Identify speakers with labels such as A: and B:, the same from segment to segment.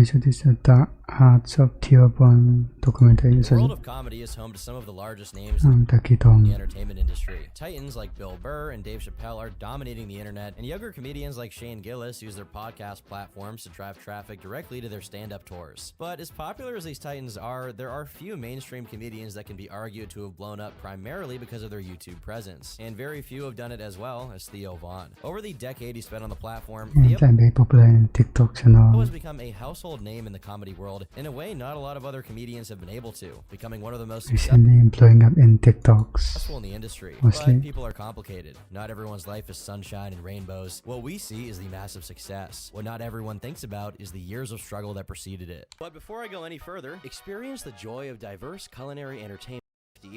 A: So this is the Dark Hearts of Theovon documentary.
B: The world of comedy is home to some of the largest names
A: turkeytom.
B: in the entertainment industry. Titans like Bill Burr and Dave Chappelle are dominating the internet, and younger comedians like Shane Gillis use their podcast platforms to drive traffic directly to their stand-up tours. But as popular as these titans are, there are few mainstream comedians that can be argued to have blown up primarily because of their YouTube presence, and very few have done it as well as Theovon. Over the decade he spent on the platform, Theo
A: very popular in TikTok channel.
B: has become a household name in the comedy world in a way not a lot of other comedians have been able to, becoming one of the most
A: Recently blowing up in TikToks.
B: successful in the industry.
A: Mostly.
B: But people are complicated. Not everyone's life is sunshine and rainbows. What we see is the massive success. What not everyone thinks about is the years of struggle that preceded it. But before I go any further, experience the joy of diverse culinary entertainment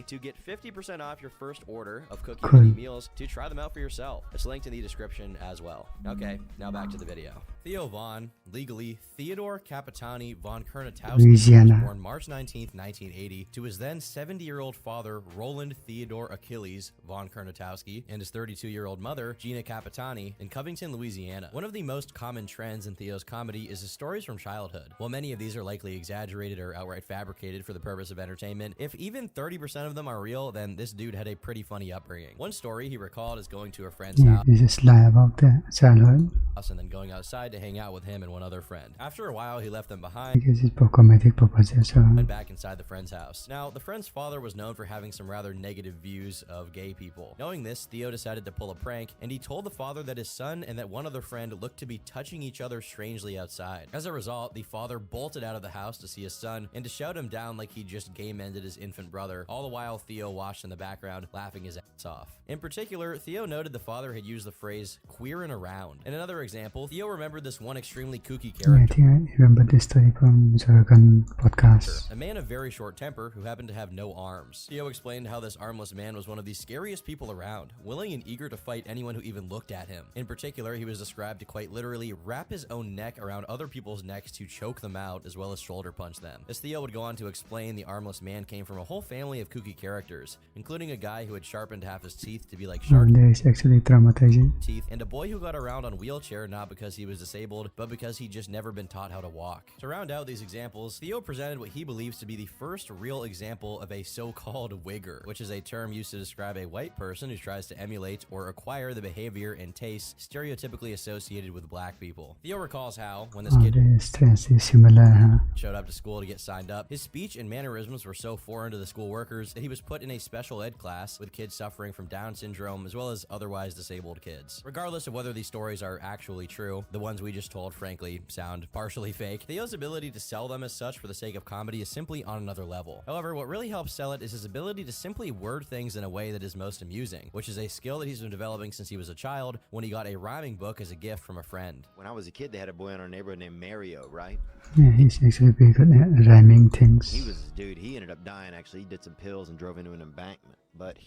B: to get 50% off your first order of cookie mini meals to try them out for yourself. It's linked in the description as well. Okay, now back to the video. Theo Von, legally Theodore Capitani von Kernatowski,
A: Louisiana.
B: was born March 19th, 1980, to his then 70-year-old father, Roland Theodore Achilles von Kernatowski, and his 32-year-old mother, Gina Capitani, in Covington, Louisiana. One of the most common trends in Theo's comedy is his stories from childhood. While many of these are likely exaggerated or outright fabricated for the purpose of entertainment, if even 30% of them are real, then this dude had a pretty funny upbringing. One story he recalled is going to a friend's house.
A: This is lie about the childhood.
B: And then going outside to hang out with him and one other friend. After a while, he left them behind
A: Because it's for comedic purposes. So
B: and back inside the friend's house. Now, the friend's father was known for having some rather negative views of gay people. Knowing this, Theo decided to pull a prank, and he told the father that his son and that one other friend looked to be touching each other strangely outside. As a result, the father bolted out of the house to see his son and to shout him down like he just game-ended his infant brother, all the while Theo watched in the background, laughing his ass off. In particular, Theo noted the father had used the phrase queerin' around. In another example, Theo remembered this one extremely kooky
A: I
B: character.
A: think I remember this story from Jargon podcast.
B: A man of very short temper who happened to have no arms. Theo explained how this armless man was one of the scariest people around, willing and eager to fight anyone who even looked at him. In particular, he was described to quite literally wrap his own neck around other people's necks to choke them out, as well as shoulder punch them. As Theo would go on to explain, the armless man came from a whole family of kooky characters, including a guy who had sharpened half his teeth to be like shark
A: There is actually traumatizing.
B: teeth, and a boy who got around on wheelchair not because he was disabled, but because he'd just never been taught how to walk. To round out these examples, Theo presented what he believes to be the first real example of a so-called wigger, which is a term used to describe a white person who tries to emulate or acquire the behavior and tastes stereotypically associated with black people. Theo recalls how, when this kid
A: The stress is similar.
B: showed up to school to get signed up, his speech and mannerisms were so foreign to the school workers that he was put in a special ed class with kids suffering from Down syndrome as well as otherwise disabled kids. Regardless of whether these stories are actually true, the ones we just told frankly sound partially fake, Theo's ability to sell them as such for the sake of comedy is simply on another level. However, what really helps sell it is his ability to simply word things in a way that is most amusing, which is a skill that he's been developing since he was a child when he got a rhyming book as a gift from a friend.
C: When I was a kid, they had a boy in our neighborhood named Mario, right?
A: Yeah, he's actually very good at rhyming things.
C: He was, dude, he ended up dying actually. He did some pills and drove into an embankment. But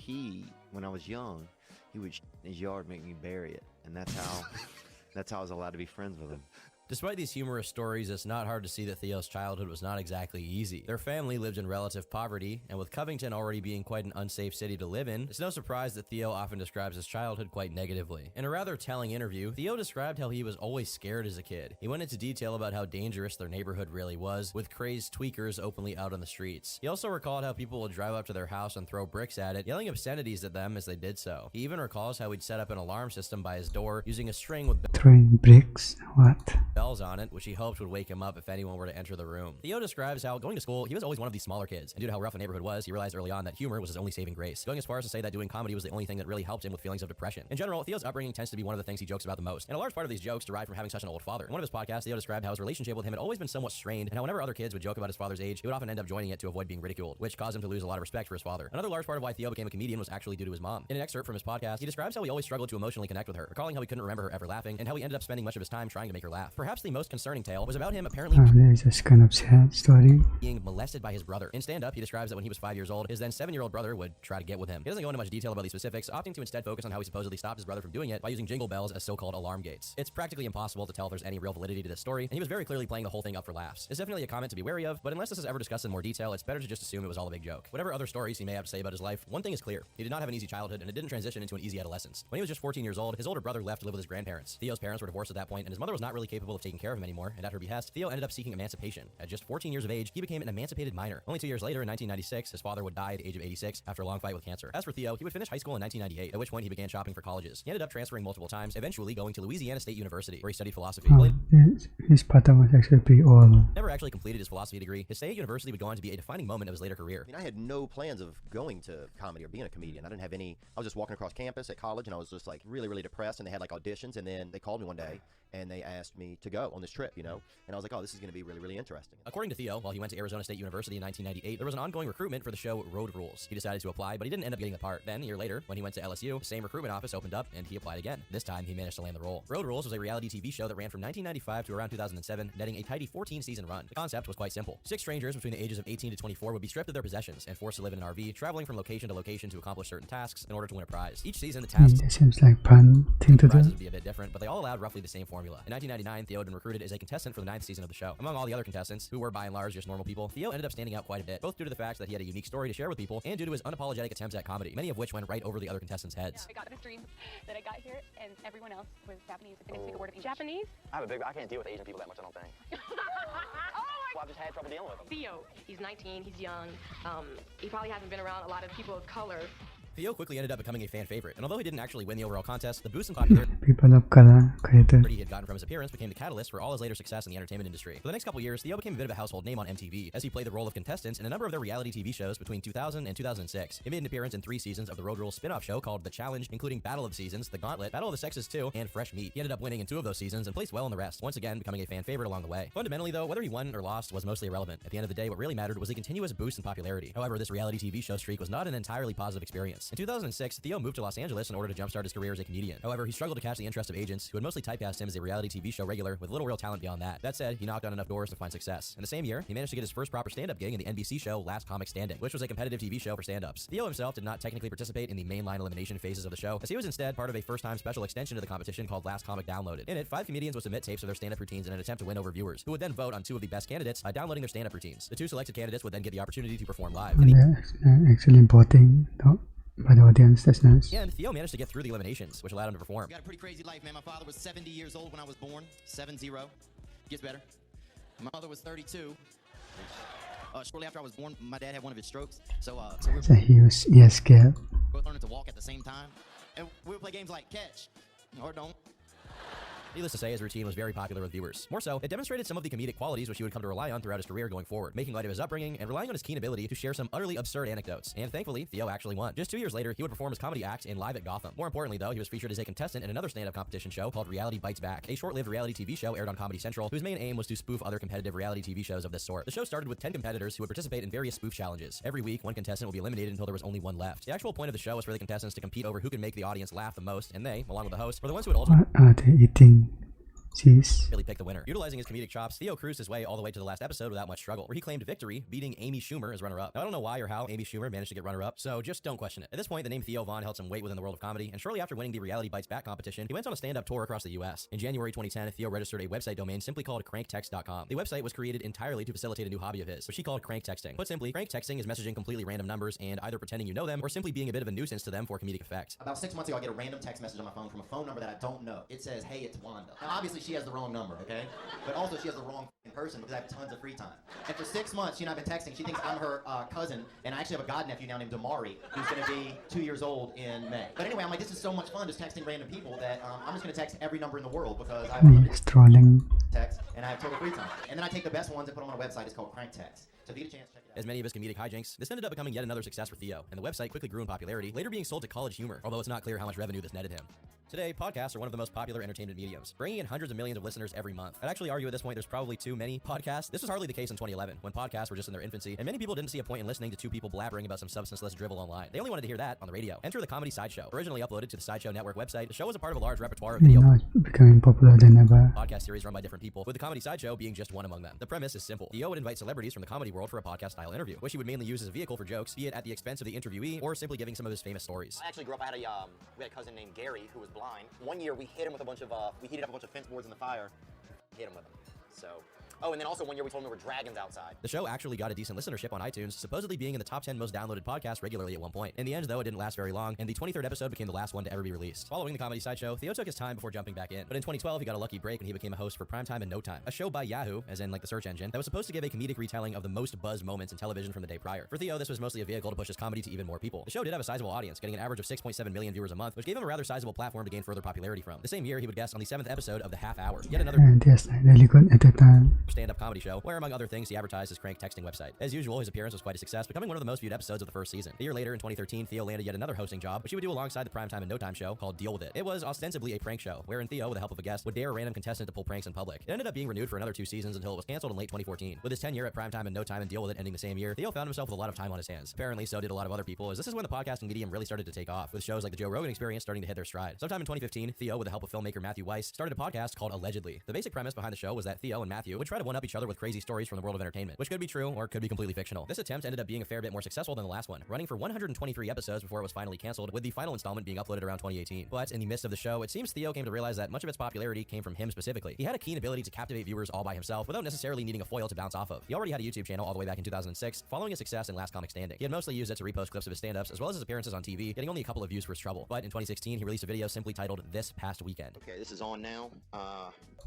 C: when I was young, he would in his yard make me bury it. And that's how I was allowed to be friends with him.
B: Despite these humorous stories, it's not hard to see that Theo's childhood was not exactly easy. Their family lived in relative poverty, and with Covington already being quite an unsafe city to live in, it's no surprise that Theo often describes his childhood quite negatively. In a rather telling interview, Theo described how he was always scared as a kid. He went into detail about how dangerous their neighborhood really was, with crazed tweakers openly out on the streets. He also recalled how people would drive up to their house and throw bricks at it, yelling obscenities at them as they did so. He even recalls how he'd set up an alarm system by his door using a string with
A: Throwing bricks? What?
B: bells on it, which he hoped would wake him up if anyone were to enter the room. Theo describes how going to school, he was always one of these smaller kids, and due to how rough the neighborhood was, he realized early on that humor was his only saving grace, going as far as to say that doing comedy was the only thing that really helped him with feelings of depression. In general, Theo's upbringing tends to be one of the things he jokes about the most, and a large part of these jokes derive from having such an old father. In one of his podcasts, Theo described how his relationship with him had always been somewhat strained, and how whenever other kids would joke about his father's age, he would often end up joining it to avoid being ridiculed, which caused him to lose a lot of respect for his father. Another large part of why Theo became a comedian was actually due to his mom. In an excerpt from his podcast, he describes how he always struggled to emotionally connect with her, recalling how he couldn't remember her ever laughing, and how he ended up spending much of his time trying to make her laugh. Perhaps the most concerning tale was about him apparently
A: There is this kind of sad story.
B: being molested by his brother. In stand-up, he describes that when he was 5 years old, his then 7-year-old brother would try to get with him. He doesn't go into much detail about these specifics, opting to instead focus on how he supposedly stopped his brother from doing it by using jingle bells as so-called alarm gates. It's practically impossible to tell if there's any real validity to this story, and he was very clearly playing the whole thing up for laughs. It's definitely a comment to be wary of, but unless this is ever discussed in more detail, it's better to just assume it was all a big joke. Whatever other stories he may have to say about his life, one thing is clear. He did not have an easy childhood, and it didn't transition into an easy adolescence. When he was just 14 years old, his older brother left to live with his grandparents. Theo's parents were divorced at that point, and his mother was not really capable capable of taking care of him anymore, and at her behest, Theo ended up seeking emancipation. At just 14 years of age, he became an emancipated minor. Only 2 years later, in 1996, his father would die at the age of 86 after a long fight with cancer. As for Theo, he would finish high school in 1998, at which point he began shopping for colleges. He ended up transferring multiple times, eventually going to Louisiana State University, where he studied philosophy.
A: His pattern was actually pretty old.
B: Never actually completed his philosophy degree, his stay at university would go on to be a defining moment of his later career.
D: I mean, I had no plans of going to comedy or being a comedian. I didn't have any. I was just walking across campus at college, and I was just like really, really depressed. And they had like auditions, and then they called me one day, and they asked me to go on this trip, you know. And I was like, oh, this is going to be really, really interesting.
B: According to Theo, while he went to Arizona State University in 1998, there was an ongoing recruitment for the show Road Rules. He decided to apply, but he didn't end up getting the part. Then, a year later, when he went to LSU, the same recruitment office opened up, and he applied again. This time, he managed to land the role. Road Rules was a reality TV show that ran from 1995 to around 2007, netting a tidy 14-season run. The concept was quite simple. 6 strangers between the ages of 18 to 24 would be stripped of their possessions and forced to live in an RV, traveling from location to location to accomplish certain tasks in order to win a prize. Each season, the tasks
A: That seems like fun thing to do.
B: prizes would be a bit different, but they all allowed roughly the same formula. In 1999, Theo had been recruited as a contestant for the 9th season of the show. Among all the other contestants, who were by and large just normal people, Theo ended up standing out quite a bit, both due to the fact that he had a unique story to share with people and due to his unapologetic attempts at comedy, many of which went right over the other contestants' heads.
E: I got this dream that I got here, and everyone else was Japanese. I didn't speak a word of English. Japanese?
F: I can't deal with Asian people that much, I don't think. Well, I've just had trouble dealing with them.
E: Theo, he's 19, he's young. He probably hasn't been around a lot of people of color.
B: Theo quickly ended up becoming a fan favorite, and although he didn't actually win the overall contest, the boost in popularity
A: People of color creator.
B: he had gotten from his appearance became the catalyst for all his later success in the entertainment industry. For the next couple years, Theo became a bit of a household name on MTV, as he played the role of contestants in a number of their reality TV shows between 2000 and 2006. He made an appearance in 3 seasons of the Road Rules spin-off show called The Challenge, including Battle of the Seasons, The Gauntlet, Battle of the Sexes 2, and Fresh Meat. He ended up winning in 2 of those seasons and placed well in the rest, once again becoming a fan favorite along the way. Fundamentally though, whether he won or lost was mostly irrelevant. At the end of the day, what really mattered was a continuous boost in popularity. However, this reality TV show streak was not an entirely positive experience. In 2006, Theo moved to Los Angeles in order to jumpstart his career as a comedian. However, he struggled to catch the interest of agents, who had mostly typecast him as a reality TV show regular with little real talent beyond that. That said, he knocked on enough doors to find success. In the same year, he managed to get his first proper stand-up gig in the NBC show Last Comic Standing, which was a competitive TV show for stand-ups. Theo himself did not technically participate in the mainline elimination phases of the show, as he was instead part of a first-time special extension to the competition called Last Comic Downloaded. In it, 5 comedians would submit tapes of their stand-up routines in an attempt to win over viewers, who would then vote on 2 of the best candidates by downloading their stand-up routines. The 2 selected candidates would then get the opportunity to perform live.
A: And they're actually voting by the audience. That's nice.
B: And Theo managed to get through the eliminations, which allowed him to perform.
G: Got a pretty crazy life, man. My father was 70 years old when I was born. 7-0. Gets better. My mother was 32. Shortly after I was born, my dad had one of his strokes. So we
A: So he was scared.
G: both learning to walk at the same time. And we would play games like catch or don't.
B: Needless to say, his routine was very popular with viewers. More so, it demonstrated some of the comedic qualities which he would come to rely on throughout his career going forward, making light of his upbringing and relying on his keen ability to share some utterly absurd anecdotes. And thankfully, Theo actually won. Just 2 years later, he would perform his comedy act in Live at Gotham. More importantly, though, he was featured as a contestant in another stand-up competition show called Reality Bites Back, a short-lived reality TV show aired on Comedy Central, whose main aim was to spoof other competitive reality TV shows of this sort. The show started with 10 competitors who would participate in various spoof challenges. Every week, one contestant would be eliminated until there was only one left. The actual point of the show was for the contestants to compete over who could make the audience laugh the most, and they, along with the host, were the ones who would ultimately
A: What are they eating? Cheese.
B: really pick the winner. Utilizing his comedic chops, Theo cruised his way all the way to the last episode without much struggle, where he claimed victory, beating Amy Schumer as runner-up. Now, I don't know why or how Amy Schumer managed to get runner-up, so just don't question it. At this point, the name Theovon held some weight within the world of comedy, and shortly after winning the Reality Bites Back competition, he went on a stand-up tour across the US. In January 2010, Theo registered a website domain simply called cranktext.com. The website was created entirely to facilitate a new hobby of his, which he called crank texting. Put simply, crank texting is messaging completely random numbers and either pretending you know them or simply being a bit of a nuisance to them for comedic effect.
G: About 6 months ago, I get a random text message on my phone from a phone number that I don't know. It says, hey, it's Wanda. Now, obviously, she has the wrong number, okay? But also, she has the wrong person because I have tons of free time. And for 6 months, she and I have been texting. She thinks I'm her cousin, and I actually have a godnephew now named Damari, who's going to be 2 years old in May. But anyway, I'm like, this is so much fun just texting random people that I'm just going to text every number in the world because I have unlimited
A: Trolling.
G: text and I have total free time. And then I take the best ones and put them on a website. It's called Crank Text. So if you get a chance, check it out.
B: As many of his comedic hijinks, this ended up becoming yet another success for Theo, and the website quickly grew in popularity, later being sold to College Humor, although it's not clear how much revenue this netted him. Today, podcasts are one of the most popular entertainment mediums, bringing in hundreds of millions of listeners every month. I'd actually argue at this point there's probably too many podcasts. This was hardly the case in 2011, when podcasts were just in their infancy, and many people didn't see a point in listening to 2 people blabbering about some substanceless drivel online. They only wanted to hear that on the radio. Enter the Comedy Sideshow. Originally uploaded to the Sideshow Network website, the show was a part of a large repertoire of video
A: Not becoming popular than ever.
B: podcast series run by different people, with the Comedy Sideshow being just one among them. The premise is simple. Theo would invite celebrities from the comedy world for a podcast-style interview, which he would mainly use as a vehicle for jokes, be it at the expense of the interviewee or simply giving some of his famous stories.
F: I actually grew up, we had a cousin named Gary who was blind. One year we hit him with a bunch of, we heated up a bunch of fence boards in the fire, hit him with them. So, Oh, and then also one year we told them there were dragons outside.
B: The show actually got a decent listenership on iTunes, supposedly being in the top 10 most downloaded podcasts regularly at one point. In the end, though, it didn't last very long, and the 23rd episode became the last one to ever be released. Following the comedy sideshow, Theo took his time before jumping back in. But in 2012, he got a lucky break when he became a host for Primetime in No Time, a show by Yahoo, as in like the search engine, that was supposed to give a comedic retelling of the most buzz moments in television from the day prior. For Theo, this was mostly a vehicle to push his comedy to even more people. The show did have a sizable audience, getting an average of 6.7 million viewers a month, which gave him a rather sizable platform to gain further popularity from. The same year, he would guest on the 7th episode of The Half Hour, yet another
A: And yes, really good at the time.
B: stand-up comedy show, where among other things, he advertised his crank texting website. As usual, his appearance was quite a success, becoming one of the most viewed episodes of the first season. A year later, in 2013, Theo landed yet another hosting job, which he would do alongside the Primetime and No Time show called Deal With It. It was ostensibly a prank show, wherein Theo, with the help of a guest, would dare a random contestant to pull pranks in public. It ended up being renewed for another 2 seasons until it was canceled in late 2014. With his tenure at Primetime and No Time and Deal With It ending the same year, Theo found himself with a lot of time on his hands. Apparently, so did a lot of other people, as this is when the podcasting medium really started to take off, with shows like the Joe Rogan Experience starting to hit their stride. Sometime in 2015, Theo, with the help of filmmaker Matthew Weiss, started a podcast called Allegedly. The basic premise behind the show was that Theo and Matthew would try to one-up each other with crazy stories from the world of entertainment, which could be true or could be completely fictional. This attempt ended up being a fair bit more successful than the last one, running for 123 episodes before it was finally canceled, with the final installment being uploaded around 2018. But in the midst of the show, it seems Theo came to realize that much of its popularity came from him specifically. He had a keen ability to captivate viewers all by himself without necessarily needing a foil to bounce off of. He already had a YouTube channel all the way back in 2006, following his success in Last Comic Standing. He had mostly used it to repost clips of his stand-ups as well as his appearances on TV, getting only a couple of views for his trouble. But in 2016, he released a video simply titled This Past Weekend.
C: Okay, this is on now.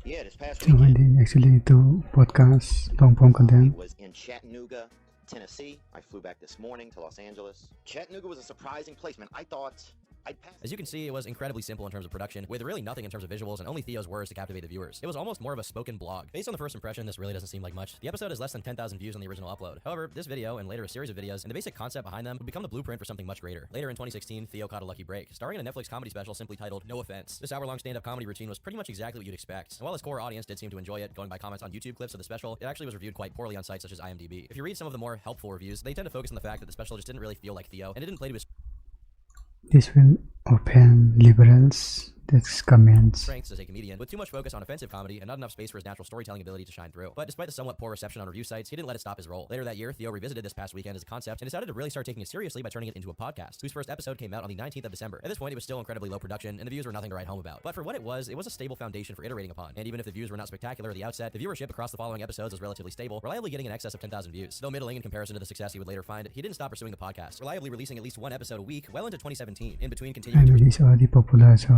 C: Yeah, this past
A: So when
C: weekend
A: they actually do podcast long-form
C: I
A: content.
C: was in Chattanooga, Tennessee. I flew back this morning to Los Angeles. Chattanooga was a surprising place, man. I thought I'd pass.
B: As you can see, it was incredibly simple in terms of production, with really nothing in terms of visuals and only Theo's words to captivate the viewers. It was almost more of a spoken blog. Based on the first impression, this really doesn't seem like much. The episode has less than 10,000 views on the original upload. However, this video, and later a series of videos, and the basic concept behind them would become the blueprint for something much greater. Later in 2016, Theo caught a lucky break, starring in a Netflix comedy special simply titled No Offense. This hour-long stand-up comedy routine was pretty much exactly what you'd expect. And while his core audience did seem to enjoy it, going by comments on YouTube clips of the special, it actually was reviewed quite poorly on sites such as IMDb. If you read some of the more helpful reviews, they tend to focus on the fact that the special just didn't really feel like Theo, and it didn't play to his
A: This will open liberals. That's comments.
B: strengths as a comedian, with too much focus on offensive comedy and not enough space for his natural storytelling ability to shine through. But despite the somewhat poor reception on review sites, he didn't let it stop his role. Later that year, Theo revisited This Past Weekend as a concept and decided to really start taking it seriously by turning it into a podcast, whose first episode came out on the 19th of December. At this point, it was still incredibly low production, and the views were nothing to write home about. But for what it was a stable foundation for iterating upon. And even if the views were not spectacular at the outset, the viewership across the following episodes was relatively stable, reliably getting in excess of 10,000 views. Though middling in comparison to the success he would later find, he didn't stop pursuing the podcast, reliably releasing at least one episode a week well into 2017, in between continuing
A: And
B: to
A: it is already popular, so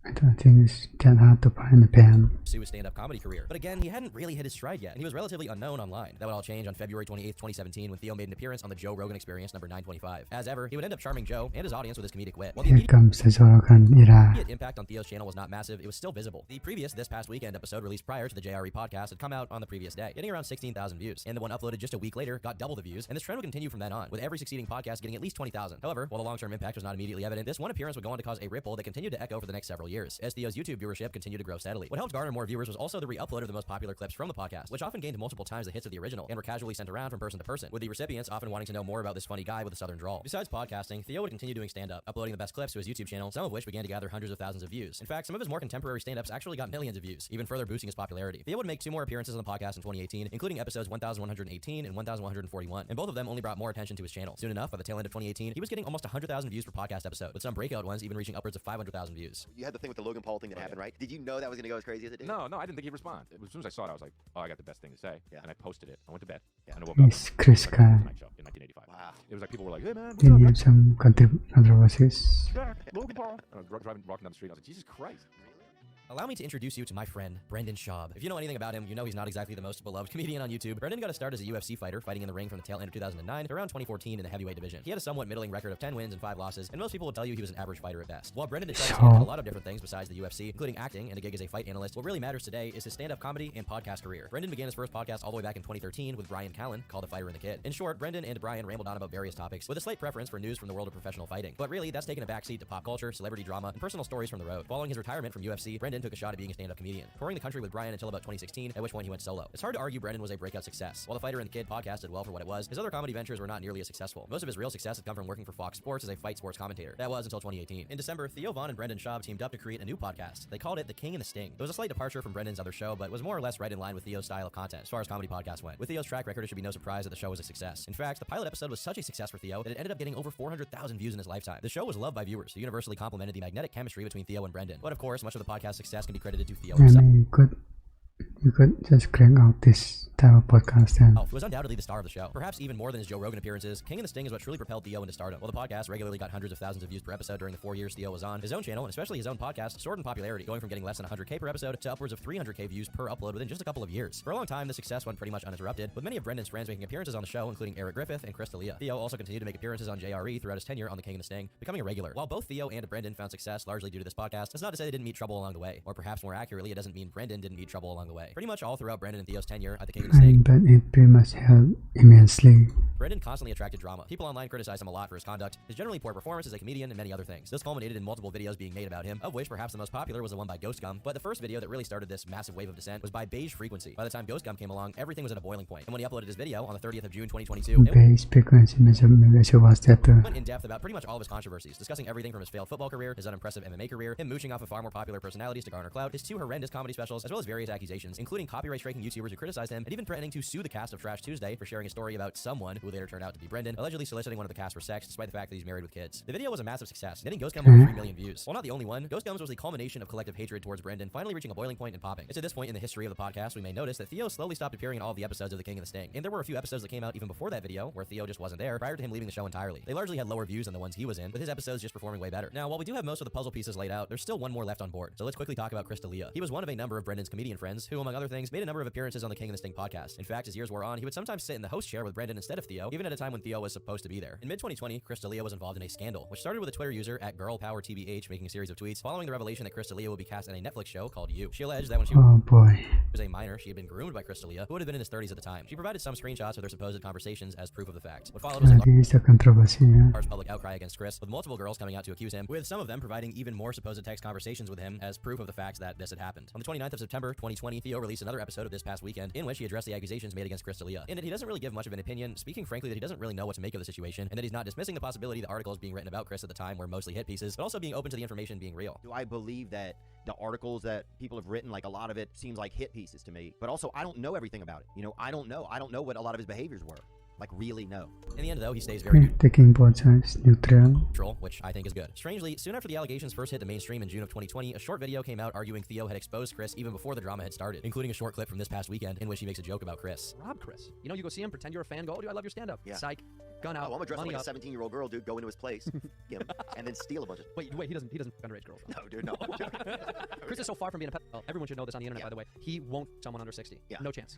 A: I don't think it's that hard to find a pen.
B: pursue his stand-up comedy career. But again, he hadn't really hit his stride yet, and he was relatively unknown online. That would all change on February 28th, 2017, when Theo made an appearance on the Joe Rogan Experience number 925. As ever, he would end up charming Joe and his audience with his comedic wit. While the
A: Here comes the Zorogan era.
B: immediate impact on Theo's channel was not massive, it was still visible. The previous This Past Weekend episode released prior to the JRE podcast had come out on the previous day, getting around 16,000 views, and the one uploaded just a week later got double the views, and this trend would continue from then on, with every succeeding podcast getting at least 20,000. However, while the long-term impact was not immediately evident, this one appearance would go on to cause a ripple that continued to echo for the next several years, as Theo's YouTube viewership continued to grow steadily. What helped garner more viewers was also the re-upload of the most popular clips from the podcast, which often gained multiple times the hits of the original, and were casually sent around from person to person, with the recipients often wanting to know more about this funny guy with a southern drawl. Besides podcasting, Theo would continue doing stand-up, uploading the best clips to his YouTube channel, some of which began to gather hundreds of thousands of views. In fact, some of his more contemporary stand-ups actually got millions of views, even further boosting his popularity. Theo would make 2 more appearances on the podcast in 2018, including episodes 1118 and 1141, and both of them only brought more attention to his channel. Soon enough, by the tail end of 2018, he was getting almost 100,000 views per podcast episode, with some breakout ones even reaching upwards of 500,000 views.
D: You had the thing with the Logan Paul thing that happened, right? Did you know that was going to go as crazy as it did?
H: No, I didn't think he'd respond. As soon as I saw it, I was like, oh, I got the best thing to say.
D: Yeah.
H: And I posted it. I went to bed.
D: Yeah.
H: And I woke up.
A: It's Chris
H: Like,
A: Guy.
H: Tonight Show in 1985.
D: Wow.
H: It was like people were like, hey, man,
A: They
H: what's
A: need
H: up?
A: some controversies.
H: Jack, Logan Paul. And I was walking down the street. I was like, Jesus Christ.
B: Allow me to introduce you to my friend, Brendan Schaub. If you know anything about him, you know he's not exactly the most beloved comedian on YouTube. Brendan got a start as a UFC fighter, fighting in the ring from the tail end of 2009 to around 2014 in the heavyweight division. He had a somewhat middling record of 10 wins and 5 losses, and most people would tell you he was an average fighter at best. While Brendan is trying to a lot of different things besides the UFC, including acting and a gig as a fight analyst, what really matters today is his stand-up comedy and podcast career. Brendan began his first podcast all the way back in 2013 with Brian Callen, called The Fighter and the Kid. In short, Brendan and Brian rambled on about various topics, with a slight preference for news from the world of professional fighting. But really, that's taken a backseat to pop culture, celebrity drama, and personal stories from the road. Following his retirement from UFC, Brendan took a shot at being a stand-up comedian, touring the country with Brian until about 2016, at which point he went solo. It's hard to argue Brendan was a breakout success. While The Fighter and the Kid podcast did well for what it was, his other comedy ventures were not nearly as successful. Most of his real success had come from working for Fox Sports as a fight sports commentator. That was until 2018. In December, Theovon and Brendan Schaub teamed up to create a new podcast. They called it The King and the Sting. It was a slight departure from Brendan's other show, but was more or less right in line with Theo's style of content, as far as comedy podcasts went. With Theo's track record, it should be no surprise that the show was a success. In fact, the pilot episode was such a success for Theo that it ended up getting over 400,000 views in his lifetime. The show was loved by viewers, who universally complimented the magnetic chemistry between Theo and Brendan. But of course, much of the podcast success can be credited to Theo
A: And
B: himself.
A: a good you could just crank out this type of podcast and
B: Who was undoubtedly the star of the show. Perhaps even more than his Joe Rogan appearances, King and the Sting is what truly propelled Theo into stardom. While the podcast regularly got hundreds of thousands of views per episode during the 4 years Theo was on, his own channel, and especially his own podcast, soared in popularity, going from getting less than 100K per episode to upwards of 300K views per upload within just a couple of years. For a long time, the success went pretty much uninterrupted, with many of Brendan's friends making appearances on the show, including Eric Griffith and Chris D'Elia. Theo also continued to make appearances on JRE throughout his tenure on the King and the Sting, becoming a regular. While both Theo and Brendan found success largely due to this podcast, that's not to say they didn't meet trouble along the way. Or perhaps more accurately, it doesn't mean Brendan didn't meet trouble along the way. Pretty much all throughout Brendan and Theo's tenure at the King and the Sting,
A: but it pretty much helped immensely.
B: Brendan constantly attracted drama. People online criticized him a lot for his conduct, his generally poor performance as a comedian, and many other things. This culminated in multiple videos being made about him, of which perhaps the most popular was the one by Ghost Gum, but the first video that really started this massive wave of dissent was by Beige Frequency. By the time Ghost Gum came along, everything was at a boiling point, and when he uploaded his video on the 30th of June 2022,
A: Beige Frequency
B: went in depth about pretty much all of his controversies, discussing everything from his failed football career, his unimpressive MMA career, him mooching off of far more popular personalities to garner clout, his 2 horrendous comedy specials, as well as various accusations, including copyright-striking YouTubers who criticized him, and even threatening to sue the cast of Trash Tuesday for sharing a story about someone who later turned out to be Brendan, allegedly soliciting one of the cast for sex, despite the fact that he's married with kids. The video was a massive success, netting Ghost Gum over 3 million views. While not the only one, Ghost Gums was the culmination of collective hatred towards Brendan, finally reaching a boiling point and popping. It's at this point in the history of the podcast we may notice that Theo slowly stopped appearing in all of the episodes of The King and the Sting, and there were a few episodes that came out even before that video where Theo just wasn't there, prior to him leaving the show entirely. They largely had lower views than the ones he was in, with his episodes just performing way better. Now, while we do have most of the puzzle pieces laid out, there's still one more left on board, so let's quickly talk about Chris D'Elia. He was one of a number of Brendan's comedian friends who, among other things, made a number of appearances on the King and the Sting podcast. In fact, as years wore on, he would sometimes sit in the host chair with Brendan instead of Theo, even at a time when Theo was supposed to be there. In mid-2020, Chris D'Elia was involved in a scandal, which started with a Twitter user at GirlPowerTBH making a series of tweets following the revelation that Chris D'Elia would be cast in a Netflix show called You. She alleged that when she was a minor, she had been groomed by Chris D'Elia, who would have been in his 30s at the time. She provided some screenshots of their supposed conversations as proof of the fact. What followed was a large public outcry against Chris, with multiple girls coming out to accuse him, with some of them providing even more supposed text conversations with him as proof of the fact that this had happened. On the 29th of September 2020, Theo released another episode of This Past Weekend in which he addressed the accusations made against Chris D'Elia. In it, he doesn't really give much of an opinion, speaking frankly that he doesn't really know what to make of the situation, and that he's not dismissing the possibility the articles being written about Chris at the time were mostly hit pieces, but also being open to the information being real.
D: Do I believe that the articles that people have written, like a lot of it seems like hit pieces to me, but also I don't know everything about it. You know, I don't know what a lot of his behaviors were. Like, really know.
B: In the end, though, he stays very
A: taking both sides
B: neutral, which I think is good. Strangely, soon after the allegations first hit the mainstream in June of 2020, a short video came out arguing Theo had exposed Chris even before the drama had started, including a short clip from This Past Weekend in which he makes a joke about Chris.
I: Rob Chris. You know, you go see him, pretend you're a fan, go, oh, dude, I love your stand-up.
D: Yeah.
I: Psych. Gun out.
D: Oh, I'm gonna dress
I: money
D: like
I: up.
D: a 17-year-old girl, dude, go into his place, get him, and then steal a bunch of...
I: Wait, he doesn't underage girls.
D: No, dude, no.
I: Chris is so far from being a pedophile. Everyone should know this on the internet, by the way. He won't someone under 60.
D: Yeah.
I: No chance.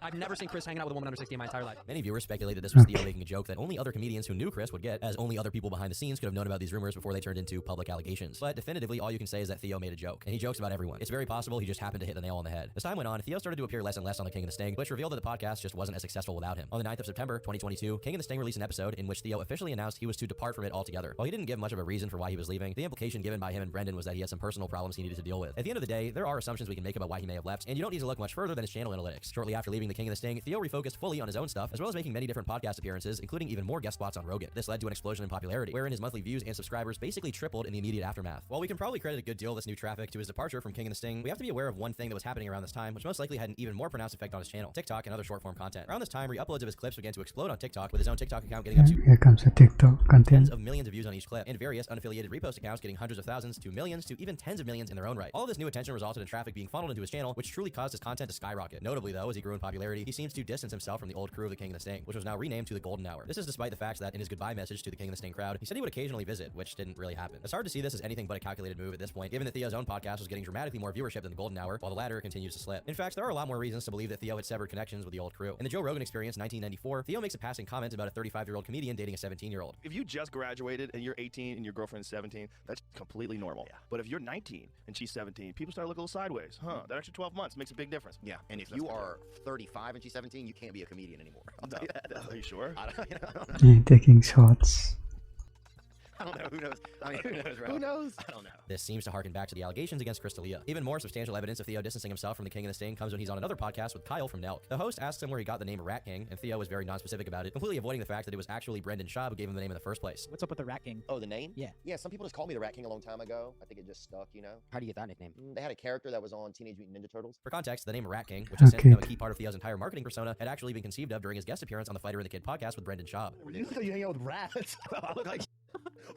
I: I've never seen Chris hanging out with a woman under 60 in my entire life.
B: Many viewers speculated this was Theo making a joke that only other comedians who knew Chris would get, as only other people behind the scenes could have known about these rumors before they turned into public allegations. But definitively, all you can say is that Theo made a joke, and he jokes about everyone. It's very possible he just happened to hit the nail on the head. As time went on, Theo started to appear less and less on the King and the Sting, which revealed that the podcast just wasn't as successful without him. On the 9th of September 2022, King and the Sting released an episode in which Theo officially announced he was to depart from it altogether. While he didn't give much of a reason for why he was leaving, the implication given by him and Brendan was that he had some personal problems he needed to deal with. At the end of the day, there are assumptions we can make about why he may have left, and you don't need to look much further than his channel analytics. Shortly after leaving the King and the Sting, Theo refocused fully on his own stuff, as well as making many different podcast appearances, including even more guest spots on Rogan. This led to an explosion in popularity, wherein his monthly views and subscribers basically tripled in the immediate aftermath. While we can probably credit a good deal of this new traffic to his departure from King and the Sting, we have to be aware of one thing that was happening around this time, which most likely had an even more pronounced effect on his channel: TikTok and other short-form content. Around this time, re-uploads of his clips began to explode on TikTok, with his own TikTok account getting up to
A: here comes a TikTok content
B: tens of millions of views on each clip, and various unaffiliated repost accounts getting hundreds of thousands to millions to even tens of millions in their own right. All of this new attention resulted in traffic being funneled into his channel, which truly caused his content to skyrocket. Notably, though, as he grew in popularity, he seems to distance himself from the old crew of the King and the Sting, which was now renamed to the Golden Hour. This is despite the fact that in his goodbye message to the King and the Sting crowd, he said he would occasionally visit, which didn't really happen. It's hard to see this as anything but a calculated move at this point, given that Theo's own podcast was getting dramatically more viewership than the Golden Hour, while the latter continues to slip. In fact, there are a lot more reasons to believe that Theo had severed connections with the old crew. In the Joe Rogan Experience 1994, Theo makes a passing comment about a 35-year-old comedian dating a 17-year-old.
J: If you just graduated and you're 18 and your girlfriend's 17, that's completely normal. Yeah. But if you're 19 and she's 17, people start looking a little sideways. That extra 12 months makes a big difference.
D: Yeah, and if you are 35 and she's 17, you can't be a comedian anymore. I'll tell you that.
J: Are you sure?
D: I don't know.
A: Taking shots.
D: I don't know. Who knows? I mean, who knows, Rob?
J: Who knows?
D: I don't know.
B: This seems to harken back to the allegations against Chris D'Elia. Even more substantial evidence of Theo distancing himself from the King and the Sting comes when he's on another podcast with Kyle from Nelk. The host asks him where he got the name Rat King, and Theo was very non-specific about it, completely avoiding the fact that it was actually Brendanschaub who gave him the name in the first place.
K: What's up with the Rat King?
D: Oh, the name?
K: Yeah.
D: Yeah, some people just called me the Rat King a long time ago. I think it just stuck, you know?
K: How do you get that nickname?
D: They had a character that was on Teenage Mutant Ninja Turtles.
B: For context, the name Rat King, which has since become a key part of Theo's entire marketing persona, had actually been conceived of during his guest appearance on the Fighter and the Kid podcast with Brendanschaub.
J: You hang out with rats. I look like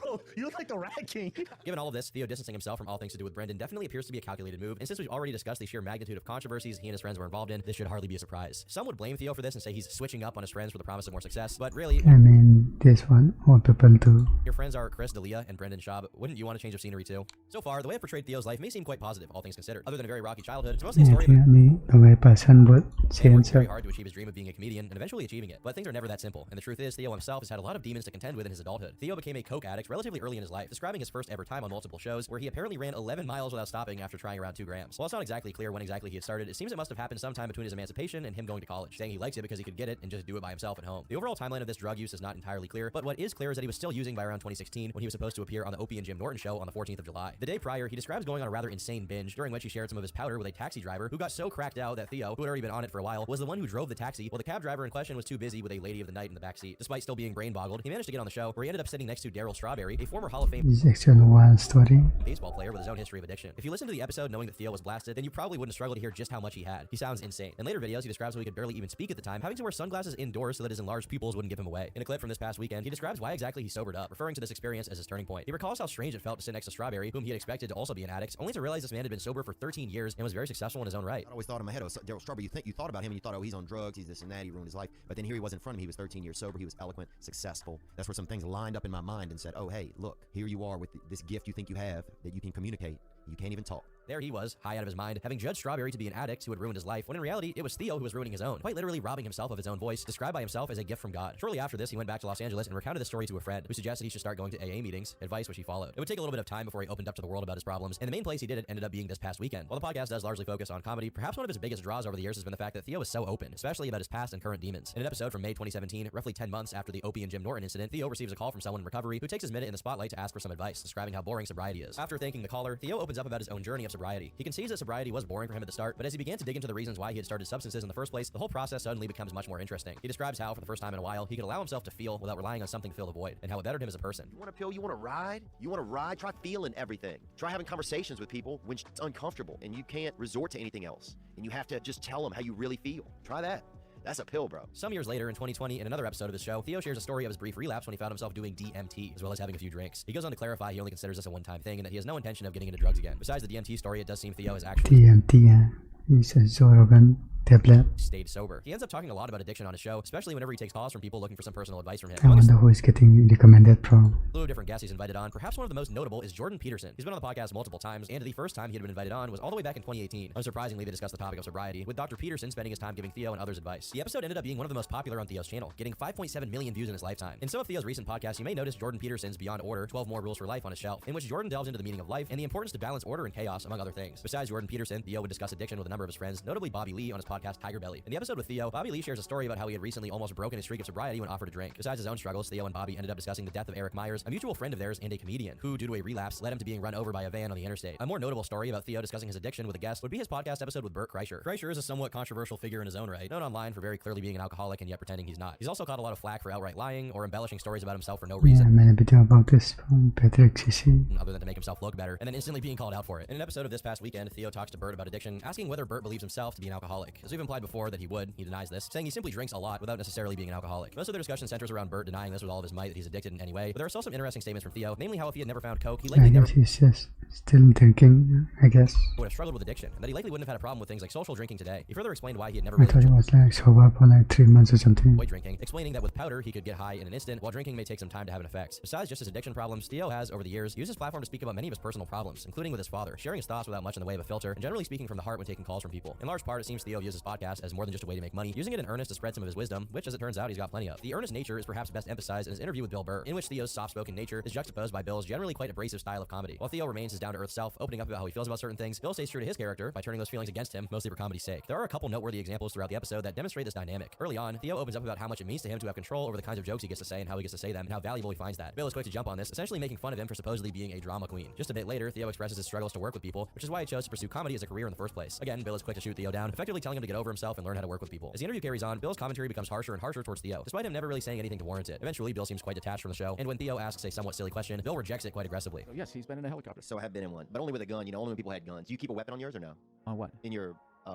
J: Bro, you look like the Rat King.
B: Given all of this, Theo distancing himself from all things to do with Brendan definitely appears to be a calculated move, and since we've already discussed the sheer magnitude of controversies he and his friends were involved in, this should hardly be a surprise. Some would blame Theo for this and say he's switching up on his friends for the promise of more success, but really,
A: I mean, this one, all people do.
B: your friends are Chris D'Elia and Brendanschaub. Wouldn't you want a change of scenery too? So far, the way I've portrayed Theo's life may seem quite positive, all things considered. Other than a very rocky childhood, it's mostly a story of
A: the way person would say
B: working very
A: himself.
B: hard to achieve his dream of being a comedian and eventually achieving it. But things are never that simple, and the truth is, Theo himself has had a lot of demons to contend with in his adulthood. Theo became a coke addict relatively early in his life, describing his first ever time on multiple shows, where he apparently ran 11 miles without stopping after trying around 2 grams. While it's not exactly clear when exactly he had started, it seems it must have happened sometime between his emancipation and him going to college, saying he likes it because he could get it and just do it by himself at home. The overall timeline of this drug use is not entirely clear, but what is clear is that he was still using by around 2016 when he was supposed to appear on the Opie and Jim Norton show on the 14th of July. The day prior, he describes going on a rather insane binge, during which he shared some of his powder with a taxi driver who got so cracked out that Theo, who had already been on it for a while, was the one who drove the taxi, while the cab driver in question was too busy with a lady of the night in the backseat. Despite still being brain boggled, he managed to get on the show, where he ended up sitting next to Daryl Strawberry, a former Hall of Fame
A: It's actually a wild story.
B: baseball player with his own history of addiction. If you listen to the episode knowing that Theo was blasted, then you probably wouldn't struggle to hear just how much he had. He sounds insane. In later videos, he describes how he could barely even speak at the time, having to wear sunglasses indoors so that his enlarged pupils wouldn't give him away. In a clip from this past weekend, he describes why exactly he sobered up, referring to this experience as his turning point. He recalls how strange it felt to sit next to Strawberry, whom he had expected to also be an addict, only to realize this man had been sober for 13 years and was very successful in his own right.
D: I always thought in my head, oh, Daryl Strawberry, you thought about him and you thought, oh, he's on drugs, he's this and that, he ruined his life. But then here he was in front of me, he was 13 years sober, he was eloquent, successful. That's where some things lined up in my mind and said, oh, hey, look, here you are with this gift you think you have that you can communicate. You can't even talk.
B: There he was, high out of his mind, having judged Strawberry to be an addict who had ruined his life, when in reality, it was Theo who was ruining his own, quite literally robbing himself of his own voice, described by himself as a gift from God. Shortly after this, he went back to Los Angeles and recounted the story to a friend, who suggested he should start going to AA meetings, advice which he followed. It would take a little bit of time before he opened up to the world about his problems, and the main place he did it ended up being this past weekend. While the podcast does largely focus on comedy, perhaps one of his biggest draws over the years has been the fact that Theo is so open, especially about his past and current demons. In an episode from May 2017, roughly 10 months after the Opie and Jim Norton incident, Theo receives a call from someone in recovery who takes his minute in the spotlight to ask for some advice, describing how boring sobriety is. After thanking the caller, Theo opens up about his own journey of sobriety. He concedes that sobriety was boring for him at the start, but as he began to dig into the reasons why he had started substances in the first place, the whole process suddenly becomes much more interesting. He describes how, for the first time in a while, he could allow himself to feel without relying on something to fill the void, and how it bettered him as a person.
D: You want a pill? You want to ride? You want to ride? Try feeling everything. Try having conversations with people when it's uncomfortable and you can't resort to anything else. And you have to just tell them how you really feel. Try that. That's a pill, bro.
B: Some years later, in 2020, in another episode of his show, Theo shares a story of his brief relapse when he found himself doing DMT, as well as having a few drinks. He goes on to clarify he only considers this a one-time thing and that he has no intention of getting into drugs again. Besides the DMT story, it does seem Theo has actually
A: DMT is a Zorogan tablet.
B: stayed sober. He ends up talking a lot about addiction on his show, especially whenever he takes calls from people looking for some personal advice from him.
A: I wonder who is getting recommended from.
B: A slew of different guests he's invited on. Perhaps one of the most notable is Jordan Peterson. He's been on the podcast multiple times, and the first time he had been invited on was all the way back in 2018. Unsurprisingly, they discussed the topic of sobriety, with Dr. Peterson spending his time giving Theo and others advice. The episode ended up being one of the most popular on Theo's channel, getting 5.7 million views in his lifetime. In some of Theo's recent podcasts, you may notice Jordan Peterson's Beyond Order, 12 More Rules for Life on his shelf, in which Jordan delves into the meaning of life and the importance to balance order and chaos, among other things. Besides Jordan Peterson, Theo would discuss addiction with a number of his friends, notably Bobby Lee on his podcast Tiger Belly. In the episode with Theo, Bobby Lee shares a story about how he had recently almost broken his streak of sobriety when offered a drink. Besides his own struggles, Theo and Bobby ended up discussing the death of Eric Myers, a mutual friend of theirs and a comedian, who, due to a relapse, led him to being run over by a van on the interstate. A more notable story about Theo discussing his addiction with a guest would be his podcast episode with Burt Kreischer. Kreischer is a somewhat controversial figure in his own right, known online for very clearly being an alcoholic and yet pretending he's not. He's also caught a lot of flack for outright lying or embellishing stories about himself for no reason.
A: Yeah, I made a video about this from Patrick CC.
B: Other than to make himself look better, and then instantly being called out for it. In an episode of this past weekend, Theo talks to Burt about addiction, asking whether Burt believes himself to be an alcoholic. As we've implied before that he would, he denies this, saying he simply drinks a lot without necessarily being an alcoholic. Most of their discussion centers around Burt denying this with all of his might that he's addicted in any way, but there are still some interesting statements from Theo, namely how if he had never found coke, he likely
A: I
B: never
A: guess he's just still drinking, I guess.
B: would have struggled with addiction, and that he likely wouldn't have had a problem with things like social drinking today. He further explained why he had never
A: I
B: really
A: thought he was like sober for like 3 months or something.
B: enjoyed drinking, explaining that with powder he could get high in an instant, while drinking may take some time to have an effect. Besides just his addiction problems, Theo has, over the years, used his platform to speak about many of his personal problems, including with his father, sharing his thoughts without much in the way of a filter, and generally speaking from the heart when taking calls from people. In large part, it seems Theo views his podcast as more than just a way to make money, using it in earnest to spread some of his wisdom, which, as it turns out, he's got plenty of. The earnest nature is perhaps best emphasized in his interview with Bill Burr, in which Theo's soft-spoken nature is juxtaposed by Bill's generally quite abrasive style of comedy. While Theo remains his down-to-earth self, opening up about how he feels about certain things, Bill stays true to his character by turning those feelings against him, mostly for comedy's sake. There are a couple noteworthy examples throughout the episode that demonstrate this dynamic. Early on, Theo opens up about how much it means to him to have control over the kinds of jokes he gets to say and how he gets to say them, and how valuable he finds that. Bill is quick to jump on this, essentially making fun of him for supposedly being a drama queen. Just a bit later, Theo expresses his struggles to work with people, which is why he chose to pursue comedy as a career in the first place. Again, Bill is quick to shoot Theo down, effectively telling him to get over himself and learn how to work with people. As the interview carries on, Bill's commentary becomes harsher and harsher towards Theo, despite him never really saying anything to warrant it. Eventually, Bill seems quite detached from the show, and when Theo asks a somewhat silly question, Bill rejects it quite aggressively.
H: Oh, yes, he's been in a helicopter.
D: So I have been in one, but only with a gun. You know, only when people had guns. Do you keep a weapon on yours or no?
H: On what?
D: In your I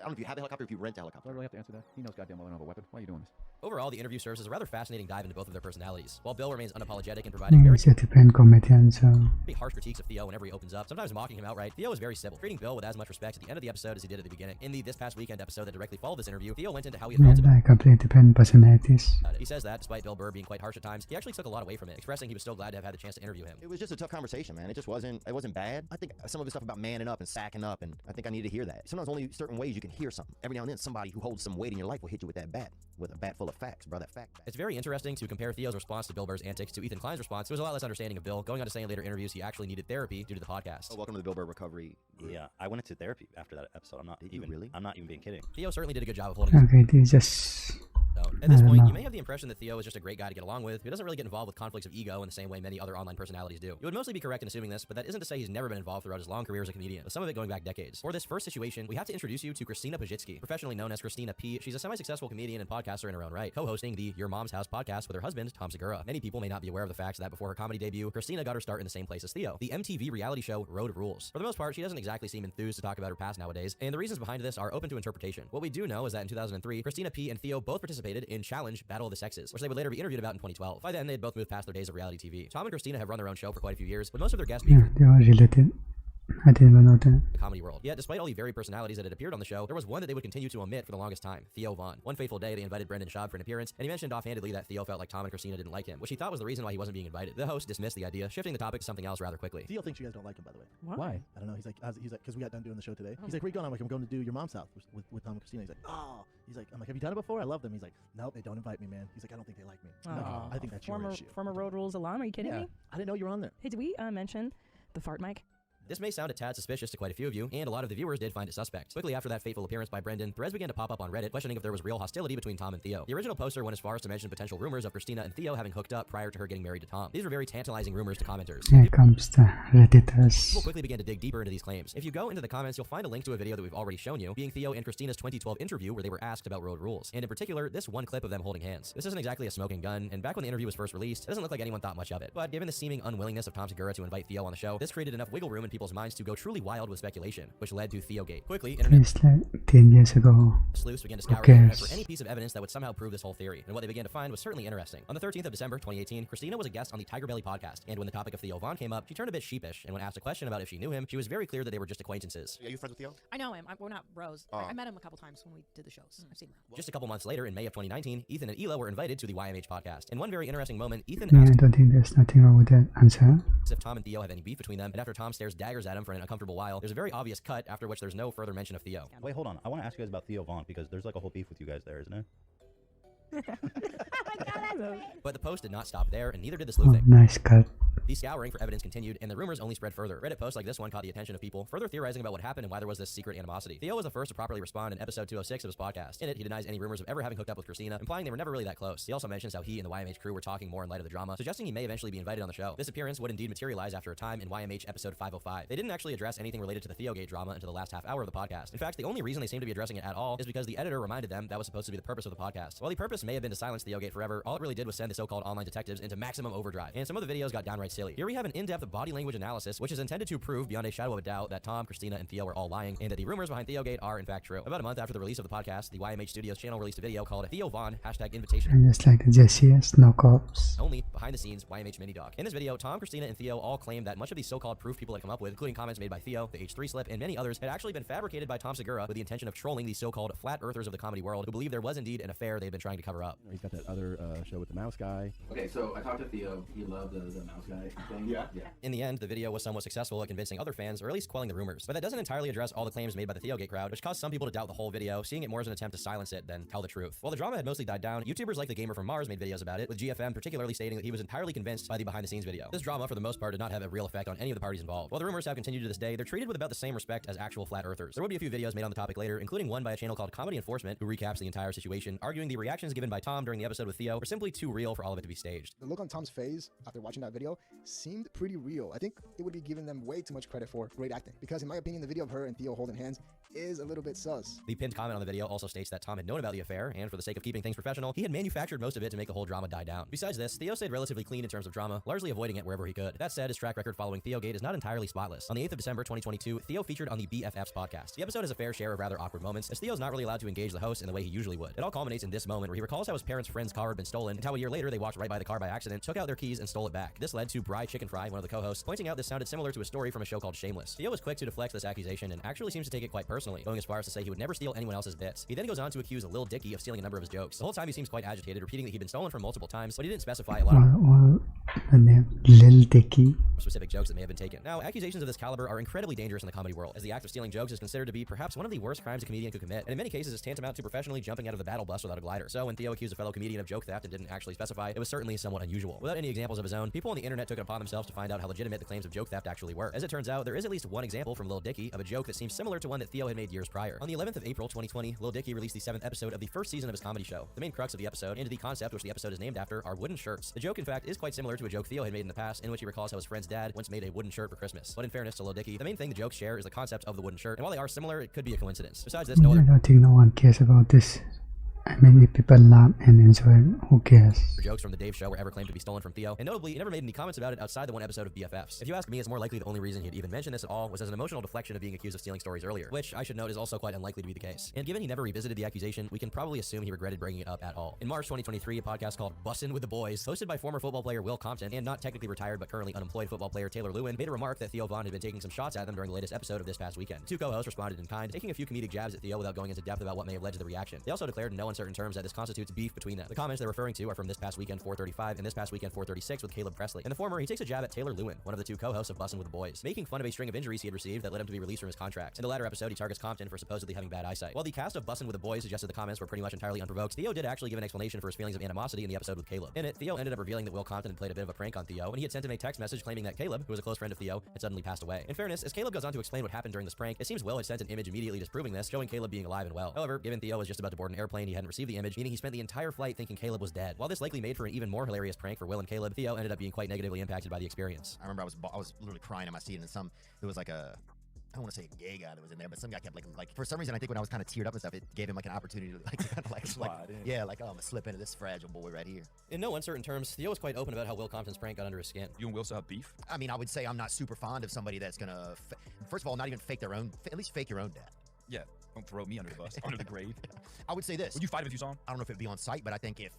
D: don't know if you have a helicopter, if you rent a helicopter.
K: Do I really have to answer that? He knows goddamn well I don't have a weapon. Why are you doing this?
B: Overall, the interview serves as a rather fascinating dive into both of their personalities. While Bill remains unapologetic in providing very
A: จะเป็นคอมเมดี้so
B: harsh critiques of Theo whenever he opens up, sometimes mocking him outright, Theo is very civil, treating Bill with as much respect at the end of the episode as he did at the beginning. In the This Past Weekend episode that directly followed this interview, Theo went into how he felt about
A: ได้ครับเลยจะเป็น personalities
B: it. He says that, despite Bill Burr being quite harsh at times, he actually took a lot away from it, expressing he was still glad to have had the chance to interview him.
D: It was just a tough conversation, man. It just wasn't bad. I think some of the stuff about manning up and sacking up, and I think I need to hear that. Sometimes only certain ways you can hear something. Every now and then, somebody who holds some weight in your life will hit you with that bat, with a bat full of facts, bro. That fact bat.
B: It's very interesting to compare Theo's response to Bill Burr's antics to Ethan Klein's response, who was a lot less understanding of Bill, going on to say in later interviews he actually needed therapy due to the podcast.
D: Oh, welcome to the Bill Burr recovery group.
L: Yeah, I went into therapy after that episode. I'm not even being kidding.
B: Theo certainly did a good job of holding his
A: okay this just
B: At this point, you may have the impression that Theo is just a great guy to get along with, who doesn't really get involved with conflicts of ego in the same way many other online personalities do. You would mostly be correct in assuming this, but that isn't to say he's never been involved throughout his long career as a comedian, with some of it going back decades. For this first situation, we have to introduce you to Christina Pajitsky, professionally known as Christina P. She's a semi-successful comedian and podcaster in her own right, co-hosting the Your Mom's House podcast with her husband, Tom Segura. Many people may not be aware of the fact that before her comedy debut, Christina got her start in the same place as Theo, the MTV reality show Road Rules. For the most part, she doesn't exactly seem enthused to talk about her past nowadays, and the reasons behind this are open to interpretation. What we do know is that in 2003, Christina P. and Theo both participated in Challenge Battle of the Sexes, which they would later be interviewed about in 2012. By then, they had both moved past their days of reality TV. Tom and Christina have run their own show for quite a few years, with most of their guests being
A: they are related I didn't even know that.
B: The comedy world. Yet, despite all the varied personalities that had appeared on the show, there was one that they would continue to omit for the longest time, Theovon. One fateful day, they invited Brendanschaub for an appearance, and he mentioned offhandedly that Theo felt like Tom and Christina didn't like him, which he thought was the reason why he wasn't being invited. The host dismissed the idea, shifting the topic to something else rather quickly.
J: Theo thinks you guys don't like him, by the way.
K: Why?
J: I don't know. He's like, because we got done doing the show today. He's like, where you going? I'm like, I'm going to do Your Mom's House with Tom and Christina. He's like, oh. He's like, I'm like, have you done it before? I love them. He's like, nope, they don't invite me, man. He's like, I don't think they like me. I'm like, I think that's your issue.
M: Former Road Rules alum. Are you kidding me?
J: I didn't know you were on there.
M: Hey, did we mention the fart mic?
B: This may sound a tad suspicious to quite a few of you, and a lot of the viewers did find it suspect. Quickly after that fateful appearance by Brendan, threads began to pop up on Reddit questioning if there was real hostility between Tom and Theo. The original poster went as far as to mention potential rumors of Christina and Theo having hooked up prior to her getting married to Tom. These were very tantalizing rumors to commenters.
A: Here comes the Redditors.
B: People quickly began to dig deeper into these claims. If you go into the comments, you'll find a link to a video that we've already shown you, being Theo and Christina's 2012 interview where they were asked about Road Rules, and in particular, this one clip of them holding hands. This isn't exactly a smoking gun, and back when the interview was first released, it doesn't look like anyone thought much of it. But given the seeming unwillingness of Tom Segura to invite Theo on the show, this created enough wiggle room in people's minds to go truly wild with speculation, which led to Theogate. Quickly, internet
A: It's like 10 years ago.
B: sleuths began to scour the internet for any piece of evidence that would somehow prove this whole theory, and what they began to find was certainly interesting. On the 13th of December, 2018, Christina was a guest on the Tiger Belly podcast, and when the topic of Theovon came up, she turned a bit sheepish, and when asked a question about if she knew him, she was very clear that they were just acquaintances.
D: Are you friends with Theo?
N: I know him. We're not bros. I met him a couple times when we did the shows. I've seen him.
B: Just a couple months later, in May of 2019, Ethan and Ela were invited to the YMH podcast. In one very interesting moment, Ethan
A: Yeah, I
B: asked
A: don't think there's nothing wrong with that answer.
B: if Tom and Theo have any beef between them, and after Tom stares daggers at him for an uncomfortable while, there's a very obvious cut after which there's no further mention of Theo.
L: Wait, hold on. I want to ask you guys about Theovon because there's like a whole beef with you guys there, isn't there?
B: But the post did not stop there, and neither did the
A: Oh,
B: sleuthing.
A: nice cut.
B: The scouring for evidence continued, and the rumors only spread further. Reddit posts like this one caught the attention of people, further theorizing about what happened and why there was this secret animosity. Theo was the first to properly respond in episode 206 of his podcast. In it, he denies any rumors of ever having hooked up with Christina, implying they were never really that close. He also mentions how he and the YMH crew were talking more in light of the drama, suggesting he may eventually be invited on the show. This appearance would indeed materialize after a time in YMH episode 505. They didn't actually address anything related to the Theogate drama until the last half hour of the podcast. In fact, the only reason they seem to be addressing it at all is because the editor reminded them that was supposed to be the purpose of the podcast. While the purpose may have been to silence Theogate forever, all it really did was send the so-called online detectives into maximum overdrive, and some of the videos got downright silly. Here we have an in-depth body language analysis, which is intended to prove beyond a shadow of a doubt that Tom, Christina, and Theo are all lying, and that the rumors behind Theogate are in fact true. About a month after the release of the podcast, the YMH Studios channel released a video called Theovon #invitation.
A: And just like the JCS knockoffs.
B: Only behind the scenes YMH mini doc. In this video, Tom, Christina, and Theo all claim that much of the so-called proof people had come up with, including comments made by Theo, the H3 slip, and many others, had actually been fabricated by Tom Segura with the intention of trolling the so-called flat earthers of the comedy world, who believe there was indeed an affair they've been trying to cover up.
K: He's got that other show with the mouse guy.
F: Okay, so I talked to Theo. He loved the mouse guy thing. Yeah.
B: In the end, the video was somewhat successful at convincing other fans, or at least quelling the rumors. But that doesn't entirely address all the claims made by the Theogate crowd, which caused some people to doubt the whole video, seeing it more as an attempt to silence it than tell the truth. While the drama had mostly died down, YouTubers like the Gamer from Mars made videos about it, with GFM particularly stating that he was entirely convinced by the behind-the-scenes video. This drama, for the most part, did not have a real effect on any of the parties involved. While the rumors have continued to this day, they're treated with about the same respect as actual flat earthers. There will be a few videos made on the topic later, including one by a channel called Comedy Enforcement, who recaps the entire situation, arguing the reactions given by Tom during the episode with Theo were simply too real for all of it to be staged.
O: The look on Tom's face after watching that video seemed pretty real. I think it would be giving them way too much credit for great acting, because in my opinion, the video of her and Theo holding hands is a little bit sus.
B: The pinned comment on the video also states that Tom had known about the affair, and for the sake of keeping things professional, he had manufactured most of it to make the whole drama die down. Besides this, Theo stayed relatively clean in terms of drama, largely avoiding it wherever he could. That said, his track record following Theogate is not entirely spotless. On the 8th of December 2022, Theo featured on the BFFs podcast. The episode has a fair share of rather awkward moments, as Theo's not really allowed to engage the host in the way he usually would. It all culminates in this moment where he recalls how his parents' friend's car had been stolen, and how a year later they walked right by the car by accident, took out their keys, and stole it back. This led to Bry Chicken Fry, one of the co-hosts, pointing out this sounded similar to a story from a show called Shameless. Theo was quick to deflect this accusation and actually seems to take it quite personally, going as far as to say he would never steal anyone else's bits. He then goes on to accuse Lil Dicky of stealing a number of his jokes. The whole time he seems quite agitated, repeating that he'd been stolen from multiple times, but he didn't specify a lot of
A: the name Lil Dicky.
B: specific jokes that may have been taken. Now, accusations of this caliber are incredibly dangerous in the comedy world, as the act of stealing jokes is considered to be perhaps one of the worst crimes a comedian could commit, and in many cases is tantamount to professionally jumping out of the battle bus without a glider. So when Theo accused a fellow comedian of joke theft and didn't actually specify, it was certainly somewhat unusual. Without any examples of his own, people on the internet took it upon themselves to find out how legitimate the claims of joke theft actually were. As it turns out, there is at least one example from Lil Dicky of a joke that seems similar to one that Theo had made years prior. On the 11th of April 2020, Lil Dicky released the 7th episode of the first season of his comedy show. The main crux of the episode, and the concept which the episode is named after, are wooden shirts. The joke, in fact, is quite similar to a joke Theo had made in the past, in which he recalls how his friend's dad once made a wooden shirt for Christmas. But in fairness to Lil Dicky, the main thing the jokes share is the concept of the wooden shirt, and while they are similar, it could be a coincidence. Besides this, no
A: I
B: other
A: don't think no one cares about this. I mean, if people laugh and enjoy it, who cares?
B: jokes from the Dave show were ever claimed to be stolen from Theo, and notably, he never made any comments about it outside the one episode of BFFs. If you ask me, it's more likely the only reason he'd even mention this at all was as an emotional deflection of being accused of stealing stories earlier, which I should note is also quite unlikely to be the case. And given he never revisited the accusation, we can probably assume he regretted bringing it up at all. In March 2023, a podcast called Bussin' with the Boys, hosted by former football player Will Compton and not technically retired but currently unemployed football player Taylor Lewin, made a remark that Theovon had been taking some shots at them during the latest episode of this past weekend. Two co-hosts responded in kind, taking a few comedic jabs at Theo without going into depth about what may have led to the reaction. They also declared in no uncertain terms that this constitutes beef between them. The comments they're referring to are from this past weekend 435 and this past weekend 436 with Caleb Presley. In the former, he takes a jab at Taylor Lewin, one of the two co-hosts of Bussin' with the Boys, making fun of a string of injuries he had received that led him to be released from his contract. In the latter episode, he targets Compton for supposedly having bad eyesight. While the cast of Bussin' with the Boys suggested the comments were pretty much entirely unprovoked, Theo did actually give an explanation for his feelings of animosity in the episode with Caleb. In it, Theo ended up revealing that Will Compton had played a bit of a prank on Theo, and he had sent him a text message claiming that Caleb, who was a close friend of Theo, had suddenly passed away. In fairness, as Caleb goes on to explain what happened during this prank, it seems Will had sent an image immediately disproving this, showing Caleb being alive and well. However, given Theo was just about to board an airplane, he hadn't received the image, meaning he spent the entire flight thinking Caleb was dead. While this likely made for an even more hilarious prank for Will and Caleb, Theo ended up being quite negatively impacted by the experience.
G: I remember I was literally crying in my seat, and there was like I don't want to say a gay guy that was in there, but some guy kept like for some reason I think when I was kind of teared up and stuff, it gave him like an opportunity to kind of like yeah, like, oh, I'm gonna slip into this fragile boy right here.
B: In no uncertain terms, Theo was quite open about how Will Compton's prank got under his skin.
H: You and Will still have beef?
G: I mean, I would say I'm not super fond of somebody that's gonna, first of all, not even fake their own, at least fake your own dad.
H: Yeah, don't throw me under the bus, under the grave.
G: I would say this.
H: Would you fight him if you saw him?
G: I don't know if it'd be on site, but I think if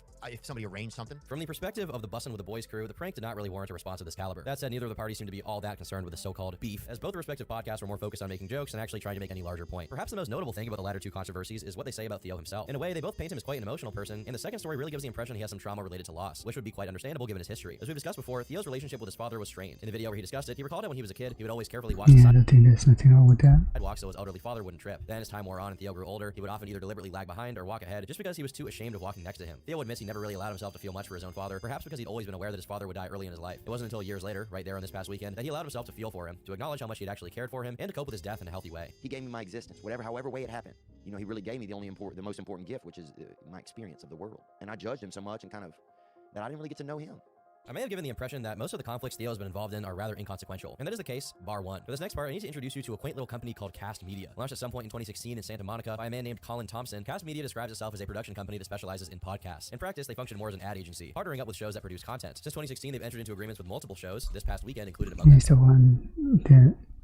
G: somebody arranged something.
B: From the perspective of the Bussin' with the Boys crew, the prank did not really warrant a response of this caliber. That said, neither of the parties seemed to be all that concerned with the so-called beef, as both respective podcasts were more focused on making jokes than actually trying to make any larger point. Perhaps the most notable thing about the latter two controversies is what they say about Theo himself. In a way, they both paint him as quite an emotional person, and the second story really gives the impression he has some trauma related to loss, which would be quite understandable given his history. As we've discussed before, Theo's relationship with his father was strained. In the video where he discussed it, he recalled that when he was a kid, he would always carefully watch the
A: I don't think there's nothing wrong with that.
B: sidewalk so his elderly father wouldn't trip. Then as time wore on and Theo grew older, he would often either deliberately lag behind or walk ahead just because he was too ashamed of walking next to him. Theo admits he never really allowed himself to feel much for his own father, perhaps because he'd always been aware that his father would die early in his life. It wasn't until years later, right there on this past weekend, that he allowed himself to feel for him, to acknowledge how much he'd actually cared for him, and to cope with his death in a healthy way.
C: He gave me my existence, however way it happened. You know, he really gave me the most important gift, which is my experience of the world. And I judged him so much and that I didn't really get to know him.
B: I may have given the impression that most of the conflicts Theo's been involved in are rather inconsequential, and that is the case, bar one. For this next part, I need to introduce you to a quaint little company called Cast Media. Launched at some point in 2016 in Santa Monica by a man named Colin Thompson, Cast Media describes itself as a production company that specializes in podcasts. In practice, they function more as an ad agency, partnering up with shows that produce content. Since 2016, they've entered into agreements with multiple shows, this past weekend included among them.
A: He's the one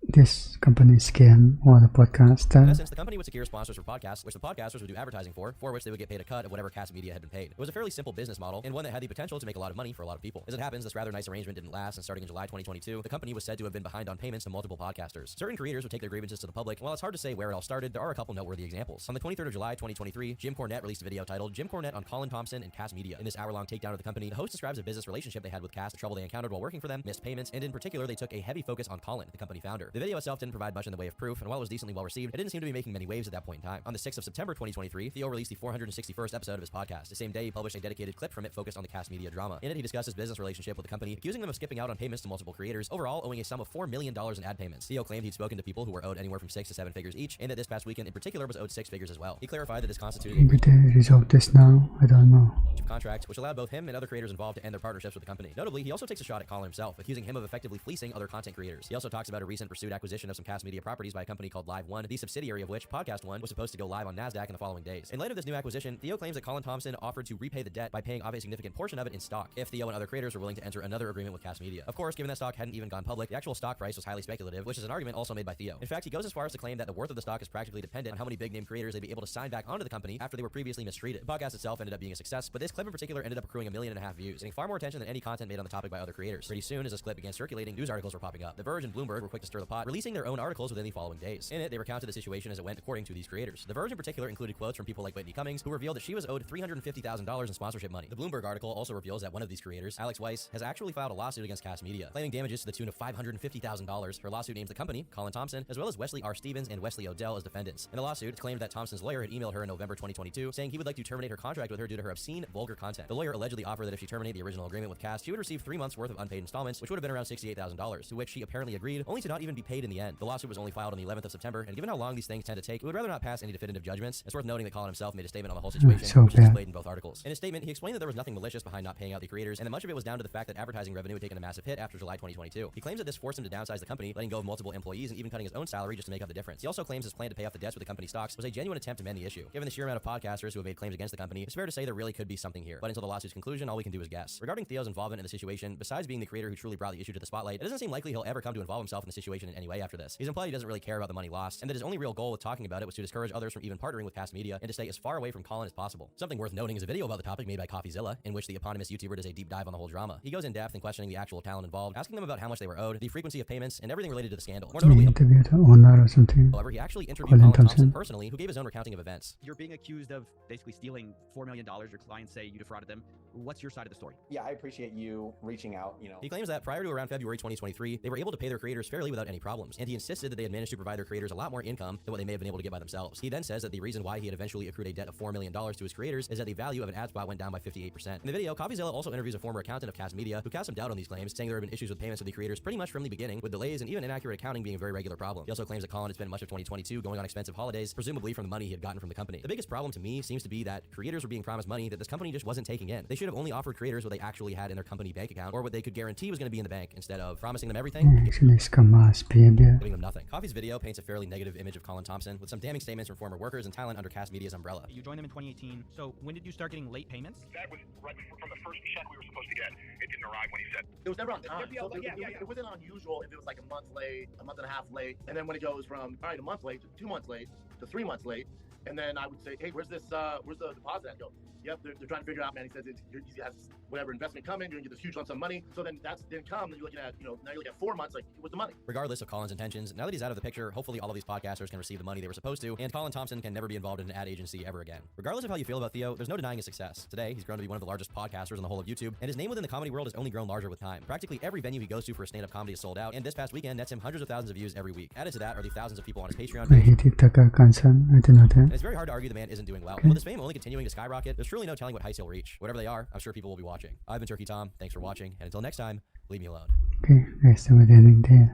A: this company scam or the podcaster.
B: In essence, the company would secure sponsors for podcasts, which the podcasters would do advertising for which they would get paid a cut of whatever Cast Media had been paid. It was a fairly simple business model, and one that had the potential to make a lot of money for a lot of people. As it happens, this rather nice arrangement didn't last, and starting in July 2022, the company was said to have been behind on payments to multiple podcasters. Certain creators would take their grievances to the public, and while it's hard to say where it all started, there are a couple noteworthy examples. On the 23rd of July 2023, Jim Cornette released a video titled Jim Cornette on Colin Thompson and Cast Media. In this hour-long takedown of the company, the host describes a business relationship they had with Cast, the trouble they encountered while working for them, missed payments, and in particular, they took a heavy focus on Colin, the company founder. The video itself didn't provide much in the way of proof, and while it was decently well received, it didn't seem to be making many waves at that point in time. On the 6th of September 2023, Theo released the 461st episode of his podcast. The same day, he published a dedicated clip from it focused on the Cast Media drama. In it, he discussed his business relationship with the company, accusing them of skipping out on payments to multiple creators, overall owing a sum of $4 million in ad payments. Theo claimed he'd spoken to people who were owed anywhere from 6 to 7 figures each, and that this past weekend in particular was owed 6 figures as well. He clarified that this constituted
A: Maybe they resolve this now, I don't know.
B: contract, which allowed both him and other creators involved to end their partnerships with the company. Notably, he also takes a shot at Colin himself, accusing him of effectively fleecing other content creators. He also talks about a recent pursued acquisition of some cast media properties by a company called Live One, the subsidiary of which, Podcast One, was supposed to go live on NASDAQ in the following days. In light of this new acquisition, Theo claims that Colin Thompson offered to repay the debt by paying off a significant portion of it in stock if Theo and other creators were willing to enter another agreement with cast media. Of course, given that stock hadn't even gone public, the actual stock price was highly speculative, which is an argument also made by Theo. In fact, he goes as far as to claim that the worth of the stock is practically dependent on how many big name creators they'd be able to sign back onto the company after they were previously mistreated. The podcast itself ended up being a success, but this clip in particular ended up accruing 1.5 million views, getting far more attention than any content made on the topic by other creators. Pretty soon, as this clip began circulating, news articles were popping up. The Verge and Bloomberg were quick to stir the pot, releasing their own articles within the following days. In it, they recounted the situation as it went according to these creators. The Verge in particular included quotes from people like Whitney Cummings, who revealed that she was owed $350,000 in sponsorship money. The Bloomberg article also reveals that one of these creators, Alex Weiss, has actually filed a lawsuit against cast media, claiming damages to the tune of $550,000. Her lawsuit names the company, Colin Thompson, as well as Wesley R. Stevens and Wesley Odell as defendants. In the lawsuit, it's claimed that Thompson's lawyer had emailed her in November 2022, saying he would like to terminate her contract with her due to her obscene, vulgar content. The lawyer allegedly offered that if she terminated the original agreement with cast, she would receive 3 months worth of unpaid installments, which would have been around $68,000, to which she apparently agreed, only to not even be paid in the end. The lawsuit was only filed on the 11th of September, and given how long these things tend to take, we would rather not pass any definitive judgments. It's worth noting that Colin himself made a statement on the whole situation, which is displayed in both articles. In his statement, he explained that there was nothing malicious behind not paying out the creators, and that much of it was down to the fact that advertising revenue had taken a massive hit after July 2022. He claims that this forced him to downsize the company, letting go of multiple employees and even cutting his own salary just to make up the difference. He also claims his plan to pay off the debts with the company stocks was a genuine attempt to mend the issue. Given the sheer amount of podcasters who have made claims against the company, it's fair to say there really could be something here. But until the lawsuit's conclusion, all we can do is guess. Regarding Theo's involvement in the situation, besides being the creator who truly brought the issue to the spotlight, it doesn't seem likely he'll ever come to involve himself in the situation in any way after this. He's implied he doesn't really care about the money lost, and that his only real goal with talking about it was to discourage others from even partnering with cast media and to stay as far away from Colin as possible. Something worth noting is a video about the topic made by CoffeeZilla, in which the eponymous YouTuber does a deep dive on the whole drama. He goes in depth in questioning the actual talent involved, asking them about how much they were owed, the frequency of payments, and everything related to the scandal. More notably,
A: interviewed the owner or something.
B: However, he actually interviewed Colin Thompson personally, who gave his own recounting of events.
I: You're being accused of basically stealing $4 million. Your clients say you defrauded them. What's your side of the story?
F: Yeah, I appreciate you reaching out,
B: He claims that prior to around February 2023, they were able to pay their creators fairly without any problems, and he insisted that they had managed to provide their creators a lot more income than what they may have been able to get by themselves. He then says that the reason why he had eventually accrued a debt of $4 million to his creators is that the value of an ad spot went down by 58%. In the video, CoffeeZilla also interviews a former accountant of cast media who cast some doubt on these claims, saying there have been issues with payments to the creators pretty much from the beginning, with delays and even inaccurate accounting being a very regular problem. He also claims that Colin had spent much of 2022 going on expensive holidays, presumably from the money he had gotten from the company. The biggest problem to me seems to be that creators were being promised money that this company just wasn't taking in. They should have only offered creators what they actually had in their company bank account, or what they could guarantee was going to be in the bank, instead of promising them everything,
A: Actually, scam behavior.
B: giving them nothing. Coffee's video paints a fairly negative image of Colin Thompson, with some damning statements from former workers and talent under cast media's umbrella.
I: You joined them in 2018. So when did you start getting late payments?
P: That was right from the first check we were supposed to get. It didn't arrive when he said.
J: It was never on time. So it wasn't unusual if it was like a month late, a month and a half late, and then when it goes from all right, a month late to 2 months late to 3 months late, and then I would say, hey, where's the deposit at? Go, yep, they're trying to figure out, man. He says he has whatever investment coming, you're gonna get this huge lump sum money. So then that didn't come, then you're looking at, now you're looking at 4 months, like, what's the money?
B: Regardless of Colin's intentions, now that he's out of the picture, hopefully all of these podcasters can receive the money they were supposed to, and Colin Thompson can never be involved in an ad agency ever again. Regardless of how you feel about Theo, there's no denying his success. Today, he's grown to be one of the largest podcasters in the whole of YouTube, and his name within the comedy world has only grown larger with time. Practically every venue he goes to for a stand-up comedy is sold out, and this past weekend nets him hundreds of thousands of views every week. Added to that are the thousands of people on his Patreon page.
A: He TikTok concern, I don't know that.
B: And it's very hard to argue the man isn't doing well. And with his fame only continuing to skyrocket, there's truly no telling what heights he'll reach. Whatever they are, I'm sure people will be watching. I've been Turkey Tom, thanks for watching, and until next time, leave me alone.
A: Okay, rest of the ending there.